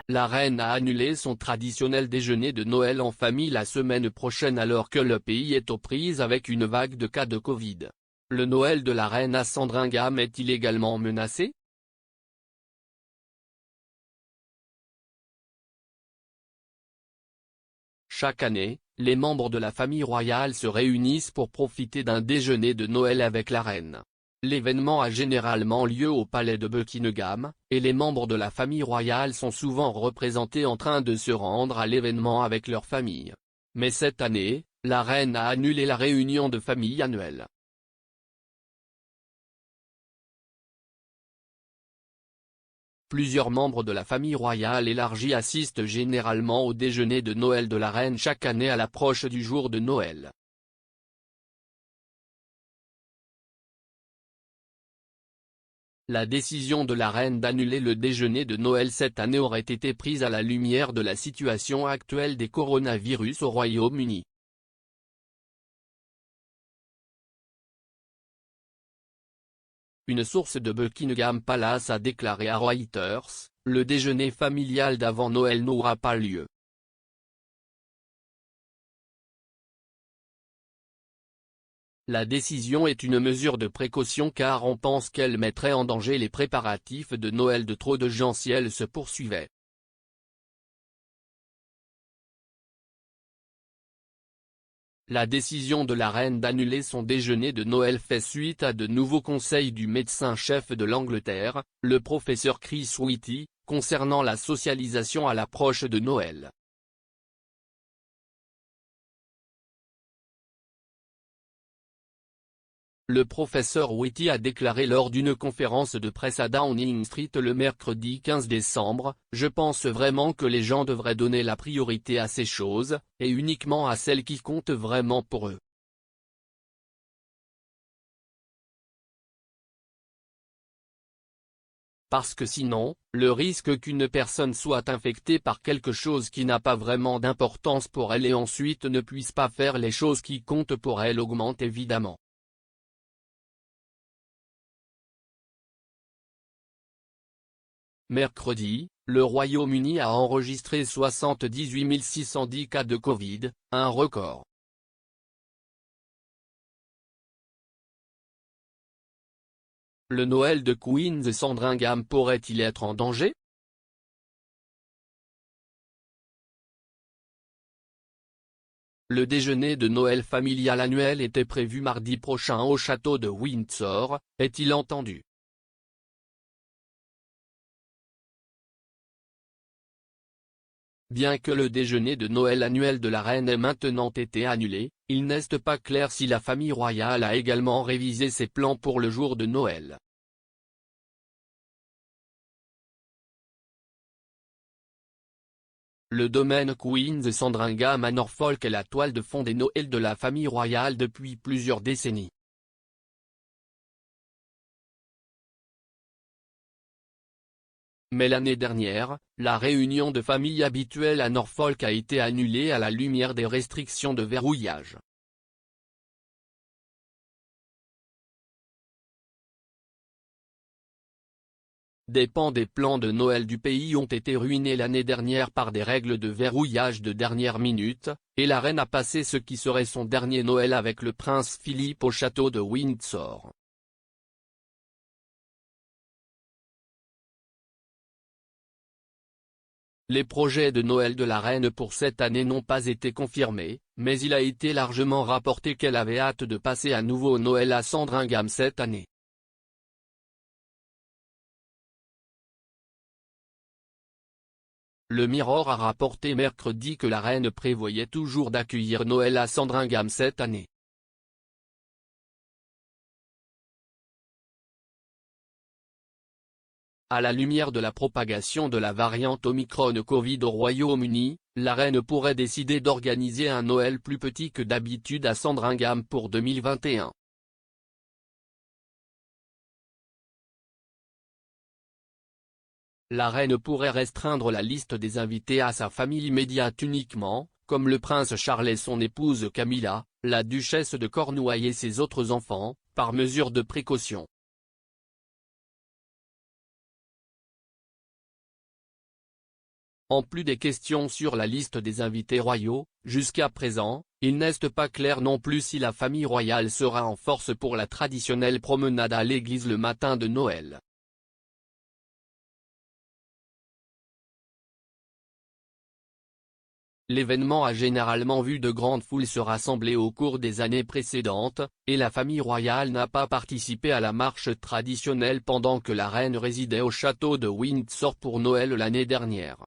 la reine a annulé son traditionnel déjeuner de Noël en famille la semaine prochaine alors que le pays est aux prises avec une vague de cas de Covid. Le Noël de la reine à Sandringham est-il également menacé? Chaque année, les membres de la famille royale se réunissent pour profiter d'un déjeuner de Noël avec la reine. L'événement a généralement lieu au palais de Buckingham, et les membres de la famille royale sont souvent représentés en train de se rendre à l'événement avec leur famille. Mais cette année, la reine a annulé la réunion de famille annuelle. Plusieurs membres de la famille royale élargie assistent généralement au déjeuner de Noël de la reine chaque année à l'approche du jour de Noël. La décision de la reine d'annuler le déjeuner de Noël cette année aurait été prise à la lumière de la situation actuelle des coronavirus au Royaume-Uni. Une source de Buckingham Palace a déclaré à Reuters, « Le déjeuner familial d'avant Noël n'aura pas lieu. La décision est une mesure de précaution car on pense qu'elle mettrait en danger les préparatifs de Noël de trop de gens si elle se poursuivait. » La décision de la reine d'annuler son déjeuner de Noël fait suite à de nouveaux conseils du médecin-chef de l'Angleterre, le professeur Chris Whitty, concernant la socialisation à l'approche de Noël. Le professeur Whitty a déclaré lors d'une conférence de presse à Downing Street le mercredi 15 décembre, « Je pense vraiment que les gens devraient donner la priorité à ces choses, et uniquement à celles qui comptent vraiment pour eux. Parce que sinon, le risque qu'une personne soit infectée par quelque chose qui n'a pas vraiment d'importance pour elle et ensuite ne puisse pas faire les choses qui comptent pour elle augmente évidemment. » Mercredi, le Royaume-Uni a enregistré 78 610 cas de Covid, un record. Le Noël de Queen Sandringham pourrait-il être en danger? Le déjeuner de Noël familial annuel était prévu mardi prochain au château de Windsor, est-il entendu? Bien que le déjeuner de Noël annuel de la reine ait maintenant été annulé, il n'est pas clair si la famille royale a également révisé ses plans pour le jour de Noël. Le domaine Queen Sandringham à Norfolk est la toile de fond des Noëls de la famille royale depuis plusieurs décennies. Mais l'année dernière, la réunion de famille habituelle à Norfolk a été annulée à la lumière des restrictions de verrouillage. Des pans des plans de Noël du pays ont été ruinés l'année dernière par des règles de verrouillage de dernière minute, et la reine a passé ce qui serait son dernier Noël avec le prince Philippe au château de Windsor. Les projets de Noël de la reine pour cette année n'ont pas été confirmés, mais il a été largement rapporté qu'elle avait hâte de passer à nouveau Noël à Sandringham cette année. Le Mirror a rapporté mercredi que la reine prévoyait toujours d'accueillir Noël à Sandringham cette année. À la lumière de la propagation de la variante Omicron Covid au Royaume-Uni, la reine pourrait décider d'organiser un Noël plus petit que d'habitude à Sandringham pour 2021. La reine pourrait restreindre la liste des invités à sa famille immédiate uniquement, comme le prince Charles et son épouse Camilla, la duchesse de Cornouailles et ses autres enfants, par mesure de précaution. En plus des questions sur la liste des invités royaux, jusqu'à présent, il n'est pas clair non plus si la famille royale sera en force pour la traditionnelle promenade à l'église le matin de Noël. L'événement a généralement vu de grandes foules se rassembler au cours des années précédentes, et la famille royale n'a pas participé à la marche traditionnelle pendant que la reine résidait au château de Windsor pour Noël l'année dernière.